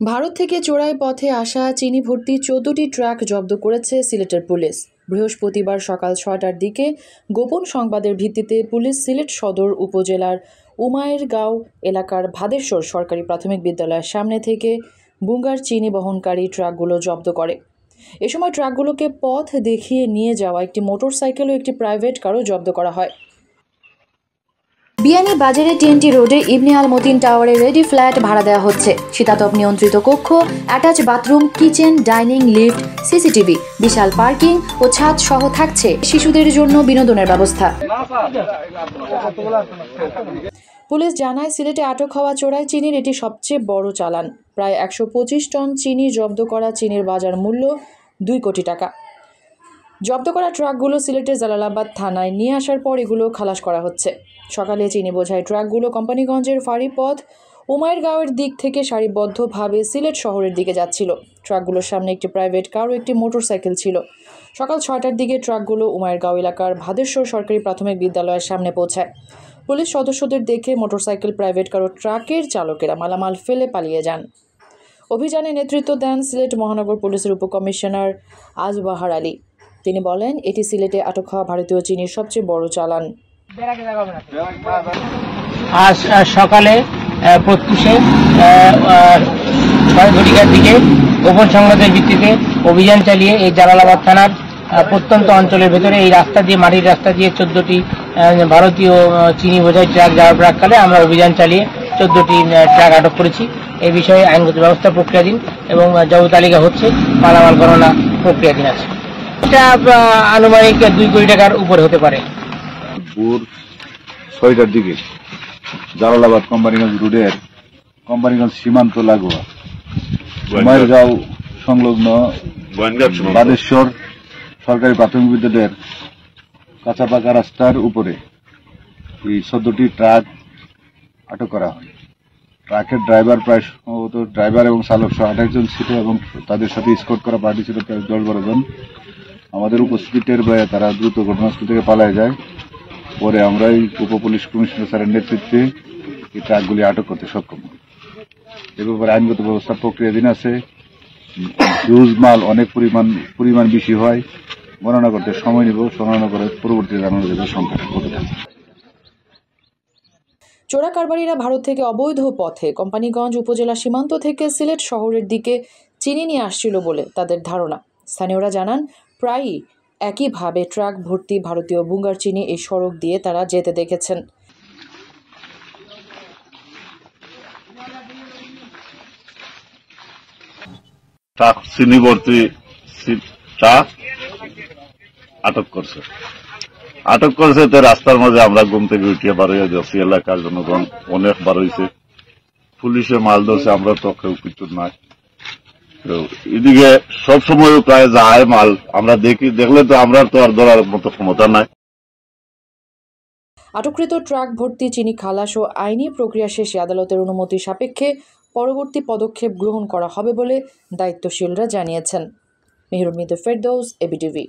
ভারত থেকে চোরাই পথে আসা চিনি ভর্তি 14টি ট্রাক জব্দ করেছে সিলেটের পুলিশ। বৃহস্পতিবার সকাল 6টার দিকে গোপন সংবাদের ভিত্তিতে পুলিশ সিলেট সদর উপজেলার উমায়েরগাঁও এলাকার ভাদেশ্বর সরকারি প্রাথমিক বিদ্যালয়ের সামনে থেকে বুঙ্গার চিনি বহনকারী ট্রাকগুলো জব্দ করে। এ সময় ট্রাকগুলোকে পথ দেখিয়ে নিয়ে যাওয়া একটি মোটরসাইকেল ও একটি প্রাইভেট কারও জব্দ করা হয়। বিয়ানী বাজারে টিএনটি রোডে ইবনে আল মতিন টাওয়ারে রেডি ফ্ল্যাট ভাড়া দেওয়া হচ্ছে। শীতাতপ নিয়ন্ত্রিত কক্ষ, attach bathroom, kitchen, dining, lift, CCTV, বিশাল পার্কিং ও ছাদ সহ থাকছে শিশুদের জন্য বিনোদনের ব্যবস্থা। পুলিশ জানায়, সিলেটে আটক হওয়া চোরাই চিনির এটি সবচেয়ে বড় চালান। প্রায় 125 টন চিনি জব্দ করা চিনির বাজার মূল্য 2 কোটি টাকা। জব্দ করা ট্রাকগুলো সিলেটের জালালাবাদ থানায় নিয়ে আসার পর এগুলো খালাস করা হচ্ছে। সকালে চিনি বোঝাই ট্রাকগুলো কোম্পানিগঞ্জের ফাঁড়িপথ উমায়েরগাঁওয়ের দিক থেকে সারিবদ্ধভাবে সিলেট শহরের দিকে যাচ্ছিল। ট্রাকগুলোর সামনে একটি প্রাইভেট কার ও একটি মোটরসাইকেল ছিল। সকাল 6টার দিকে ট্রাকগুলো উমায়েরগাঁও এলাকার ভাদেশ্বর সরকারি প্রাথমিক বিদ্যালয়ের সামনে পৌঁছায়। পুলিশ সদস্যদের দেখে মোটরসাইকেল, প্রাইভেট কার ও ট্রাকের চালকেরা মালামাল ফেলে পালিয়ে যান। অভিযানে নেতৃত্ব দেন সিলেট মহানগর পুলিশের উপকমিশনার আজবাহার আলী। তিনি বলেন, এটি সিলেটে আটক হওয়া ভারতীয় চিনির সবচেয়ে বড় চালান। আজ সকালে প্রত্যুষে 6 ঘটিকার দিকে গোপন সংবাদের ভিত্তিতে অভিযান চালিয়ে এই জালালাবাদ থানার প্রত্যন্ত অঞ্চলের ভেতরে এই রাস্তা দিয়ে, মাটির রাস্তা দিয়ে 14টি ভারতীয় চিনি বোঝাই ট্রাক যাওয়ার প্রাককালে আমরা অভিযান চালিয়ে 14টি ট্রাক আটক করেছি। এই বিষয়ে আইনগত ব্যবস্থা প্রক্রিয়াধীন এবং জব্দ তালিকা হচ্ছে, মালামাল গণনা প্রক্রিয়াধীন আছে। এটা আনুমানিক 2 কোটি টাকার উপরে হতে পারে। ভোর 6টার দিকে জালালাবাদ কোম্পানিগঞ্জ রোডের কোম্পানিগঞ্জ সীমান্ত লাগোয়া উমায়েরগাঁও সংলগ্ন বাদেশ্বর সরকারি প্রাথমিক বিদ্যালয়ের কাঁচা পাকা রাস্তার উপরে এই 14টি ট্রাক আটক করা হয়। ট্রাকের ড্রাইভার প্রায় সম্ভবত ড্রাইভার এবং চালক সহ 28 জন ছিল এবং তাদের সাথে স্কট করা পার্টি ছিল প্রায় 10-12 জন। আমাদের উপস্থিতি টের পেয়ে তারা দ্রুত ঘটনাস্থল থেকে পালিয়ে যায়। পরে আমরাই উপ পুলিশ কমিশনার স্যারের নেতৃত্বে এই ট্রাকগুলি আটক করতে সক্ষম হই। এ ব্যাপারে আইনগত ব্যবস্থা প্রক্রিয়াধীন আছে। হিউজ মাল অনেক পরিমাণ বেশি হয়, গণনা করতে সময় নিব, গণনা করে পরবর্তীতে জানানো যাবে সংখ্যাটা কত থাকে। চোরা কারবারিরা ভারত থেকে অবৈধ পথে কোম্পানিগঞ্জ উপজেলা সীমান্ত থেকে সিলেট শহরের দিকে চিনি নিয়ে আসছিল বলে তাদের ধারণা। স্থানীয়রা জানান, প্রায়ই একইভাবে ট্রাক ভর্তি ভারতীয় বুঙ্গার চিনি এই সড়ক দিয়ে তারা যেতে দেখেছেন। ট্রাক চিনি ভর্তি ট্রাক আটক করছে তো রাস্তার মাঝে আমরা ঘুম থেকে উঠিয়ে বার হয়ে যাচ্ছি। এলাকার জনগণ অনেক বার হয়েছে, পুলিশে মাল ধরছে, আমরা তো কেউ কিছু নাই। এদিকে সবসময় প্রায় যায় মাল, আমরা দেখলে তো আমরা তো আর ধরার মতো ক্ষমতা নাই। আটককৃত ট্রাক ভর্তি চিনি খালাস ও আইনি প্রক্রিয়া শেষে আদালতের অনুমতি সাপেক্ষে পরবর্তী পদক্ষেপ গ্রহণ করা হবে বলে দায়িত্বশীলরা জানিয়েছেন। মেহরুন মিদে ফেরদৌস, এবিটিভি।